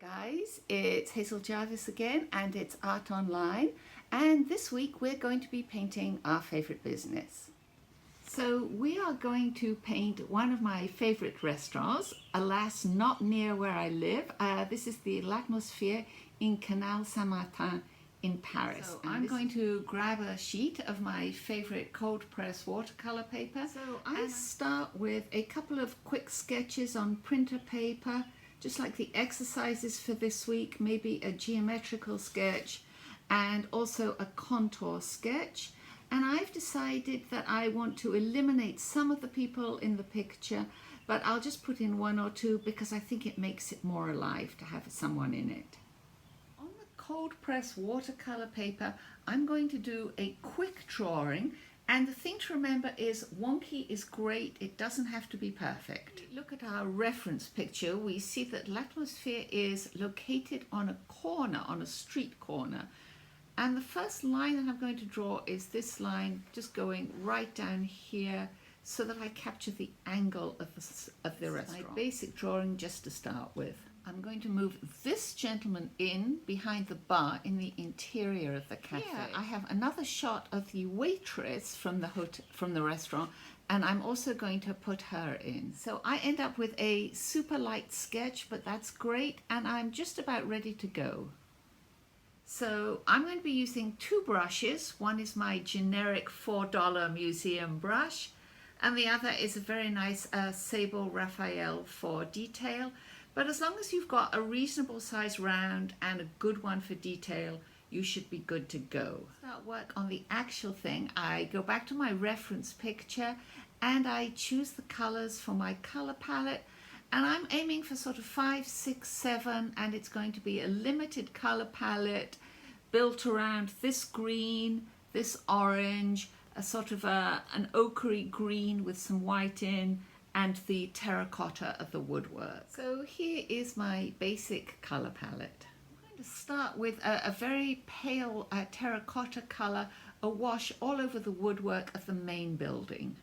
Hi guys, it's Hazel Jarvis again and it's Art Online, and this week we're going to be painting our favorite business. So we are going to paint one of my favorite restaurants, alas not near where I live. This is the L'Atmosphere in Canal Saint-Martin in Paris. So I'm going to grab a sheet of my favorite cold press watercolor paper. So I start with a couple of quick sketches on printer paper, just like the exercises for this week, maybe a geometrical sketch and also a contour sketch. And I've decided that I want to eliminate some of the people in the picture, but I'll just put in one or two because I think it makes it more alive to have someone in it. On the cold press watercolor paper, I'm going to do a quick drawing. And the thing to remember is wonky is great, it doesn't have to be perfect. Look at our reference picture, we see that L'Atmosphere is located on a corner, on a street corner. And the first line that I'm going to draw is this line, just going right down here so that I capture the angle of the restaurant. My basic drawing just to start with. I'm going to move this gentleman in behind the bar in the interior of the cafe. Here I have another shot of the waitress from the restaurant, and I'm also going to put her in. So I end up with a super light sketch, but that's great, and I'm just about ready to go. So I'm going to be using two brushes. One is my generic $4 museum brush, and the other is a very nice Sable Raphael for detail. But as long as you've got a reasonable size round and a good one for detail, you should be good to go. Start work on the actual thing. I go back to my reference picture and I choose the colors for my color palette. And I'm aiming for sort of 5, 6, 7, and it's going to be a limited color palette built around this green, this orange, a sort of an ochre green with some white in, and the terracotta of the woodwork. So here is my basic color palette. I'm going to start with a very pale terracotta color, a wash all over the woodwork of the main building.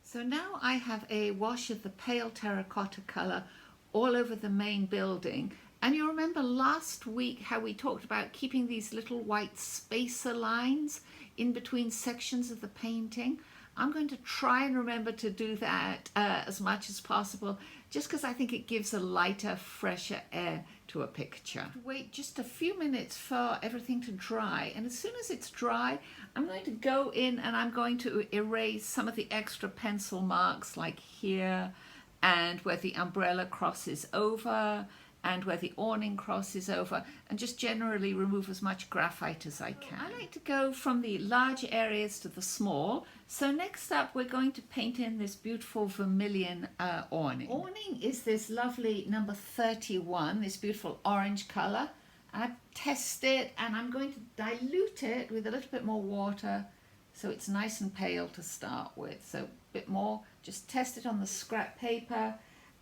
So now I have a wash of the pale terracotta color all over the main building. And you remember last week how we talked about keeping these little white spacer lines in between sections of the painting? I'm going to try and remember to do that as much as possible, just because I think it gives a lighter, fresher air to a picture. Wait just a few minutes for everything to dry, and as soon as it's dry, I'm going to go in and I'm going to erase some of the extra pencil marks, like here, and where the umbrella crosses over, and where the awning crosses over, and just generally remove as much graphite as I can. I like to go from the large areas to the small. So next up we're going to paint in this beautiful vermilion awning. Awning is this lovely number 31, this beautiful orange color. I've tested it and I'm going to dilute it with a little bit more water so it's nice and pale to start with. So a bit more, just test it on the scrap paper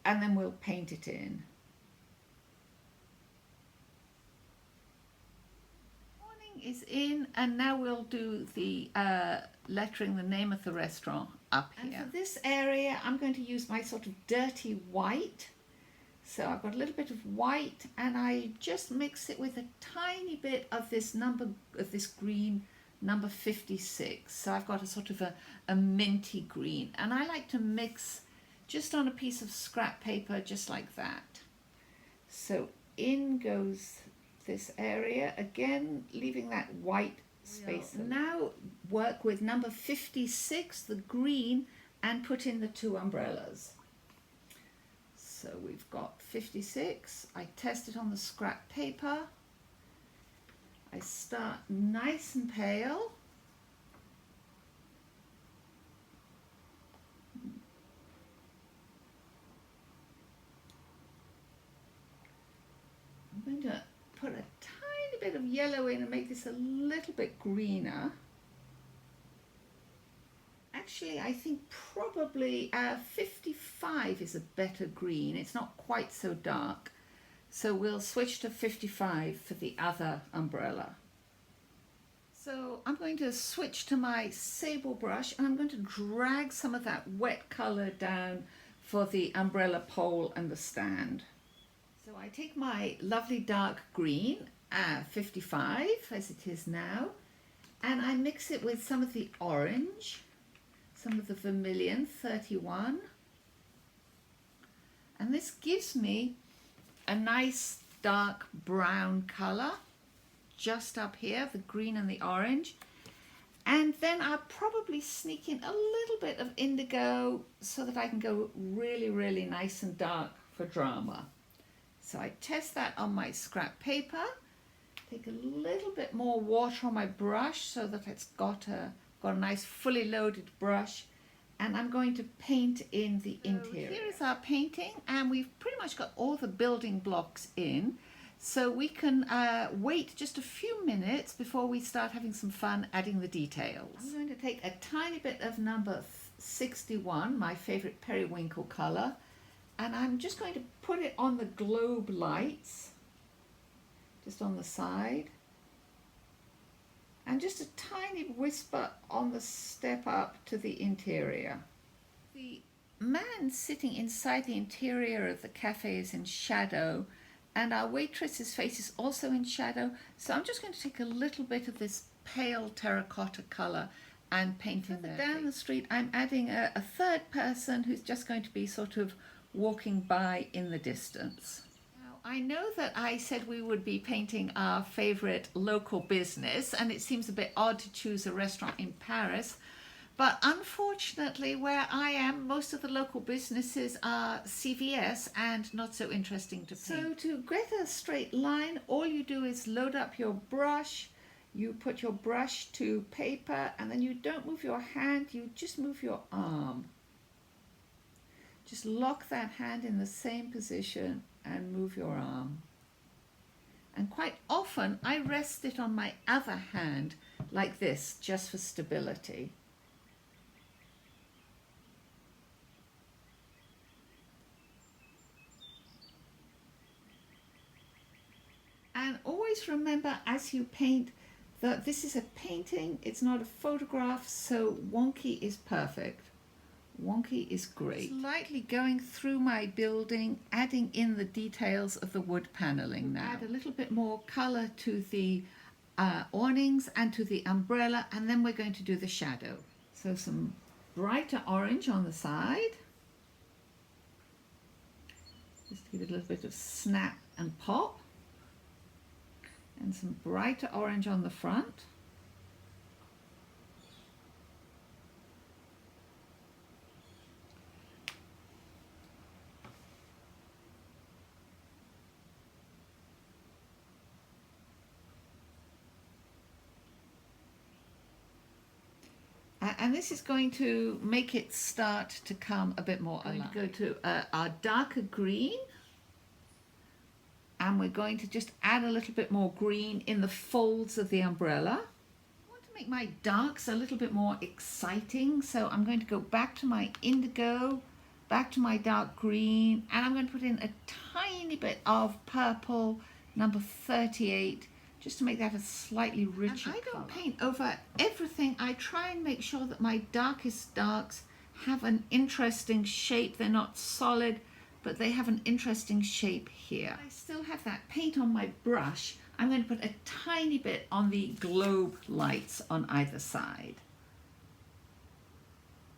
and then we'll paint it in. Is in, and now we'll do the lettering, the name of the restaurant up here. And for this area I'm going to use my sort of dirty white. So I've got a little bit of white and I just mix it with a tiny bit of this green, number 56. So I've got a sort of a minty green, and I like to mix just on a piece of scrap paper just like that. So in goes this area, again leaving that white space. Now work with number 56, the green, and put in the two umbrellas. So we've got 56, I test it on the scrap paper, I start nice and pale, I'm going to put a tiny bit of yellow in and make this a little bit greener. Actually, I think probably 55 is a better green. It's not quite so dark. So we'll switch to 55 for the other umbrella. So I'm going to switch to my sable brush and I'm going to drag some of that wet color down for the umbrella pole and the stand. So I take my lovely dark green, 55 as it is now, and I mix it with some of the orange, some of the vermilion, 31, and this gives me a nice dark brown colour just up here, the green and the orange. And then I'll probably sneak in a little bit of indigo so that I can go really, really nice and dark for drama. So I test that on my scrap paper, take a little bit more water on my brush so that it's got a nice fully loaded brush, and I'm going to paint in the interior. Here is our painting, and we've pretty much got all the building blocks in. So we can wait just a few minutes before we start having some fun adding the details. I'm going to take a tiny bit of number 61, my favorite periwinkle color, and I'm just going to put it on the globe lights, just on the side, and just a tiny whisper on the step up to the interior. The man sitting inside the interior of the cafe is in shadow, and our waitress's face is also in shadow, so I'm just going to take a little bit of this pale terracotta colour and paint in there. Down the street I'm adding a third person who's just going to be sort of walking by in the distance. Now, I know that I said we would be painting our favourite local business, and it seems a bit odd to choose a restaurant in Paris, but unfortunately where I am, most of the local businesses are CVS and not so interesting to paint. So to get a straight line, all you do is load up your brush, you put your brush to paper, and then you don't move your hand, you just move your arm. Just lock that hand in the same position and move your arm. And quite often I rest it on my other hand like this, just for stability. And always remember as you paint that this is a painting, it's not a photograph, so wonky is perfect. Wonky is great. Slightly going through my building, adding in the details of the wood paneling now. Add a little bit more colour to the awnings and to the umbrella, and then we're going to do the shadow. So some brighter orange on the side. Just to give it a little bit of snap and pop. And some brighter orange on the front. And this is going to make it start to come a bit more alive. Go to our darker green. And we're going to just add a little bit more green in the folds of the umbrella. I want to make my darks a little bit more exciting, so I'm going to go back to my indigo, back to my dark green, and I'm going to put in a tiny bit of purple, number 38, just to make that a slightly richer color. I don't paint over everything. I try and make sure that my darkest darks have an interesting shape. They're not solid, but they have an interesting shape here. I still have that paint on my brush. I'm going to put a tiny bit on the globe lights on either side.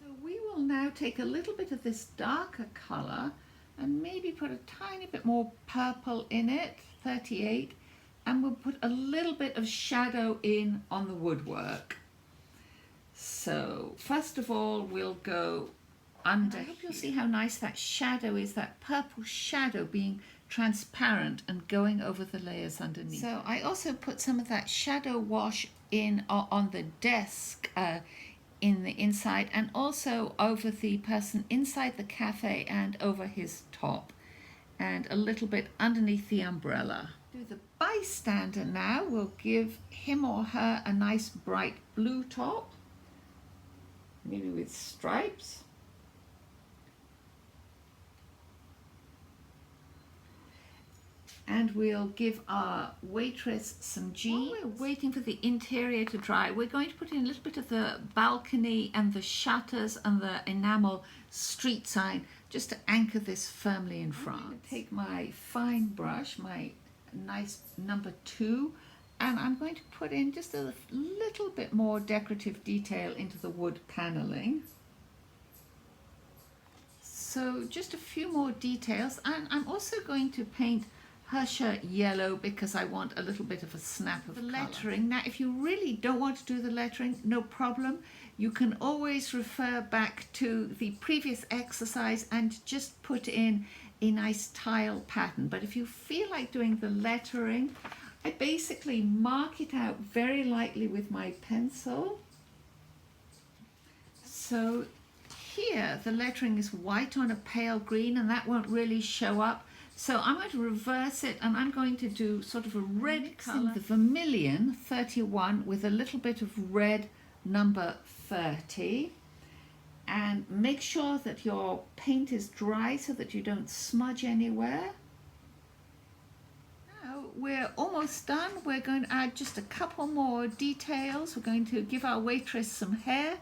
So we will now take a little bit of this darker color and maybe put a tiny bit more purple in it, 38, and we'll put a little bit of shadow in on the woodwork. So first of all, we'll go under. I hope you'll see how nice that shadow is, that purple shadow being transparent and going over the layers underneath. So I also put some of that shadow wash in on the desk in the inside, and also over the person inside the cafe and over his top, and a little bit underneath the umbrella. Do the bystander now. We'll give him or her a nice bright blue top, maybe with stripes. And we'll give our waitress some jeans. While we're waiting for the interior to dry, we're going to put in a little bit of the balcony and the shutters and the enamel street sign, just to anchor this firmly in front. I'm going to take my fine brush, my nice number 2, and I'm going to put in just a little bit more decorative detail into the wood paneling. So just a few more details, and I'm also going to paint her shirt yellow because I want a little bit of a snap of the lettering. Now, if you really don't want to do the lettering, no problem. You can always refer back to the previous exercise and just put in a nice tile pattern. But if you feel like doing the lettering, I basically mark it out very lightly with my pencil. So here the lettering is white on a pale green, and that won't really show up. So I'm going to reverse it, and I'm going to do sort of a red color, the vermilion 31 with a little bit of red number 30. And make sure that your paint is dry so that you don't smudge anywhere. Now we're almost done. We're going to add just a couple more details. We're going to give our waitress some hair,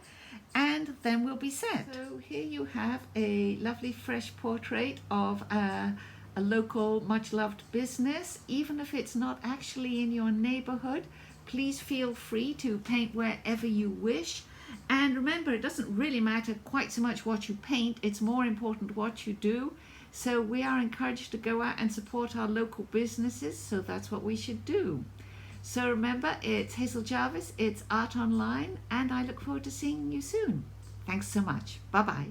and then we'll be set. So here you have a lovely fresh portrait of a local much loved business. Even if it's not actually in your neighborhood, please feel free to paint wherever you wish. And remember, it doesn't really matter quite so much what you paint, it's more important what you do. So we are encouraged to go out and support our local businesses, so that's what we should do. So remember, it's Hazel Jarvis, it's Art Online, and I look forward to seeing you soon. Thanks so much. Bye-bye.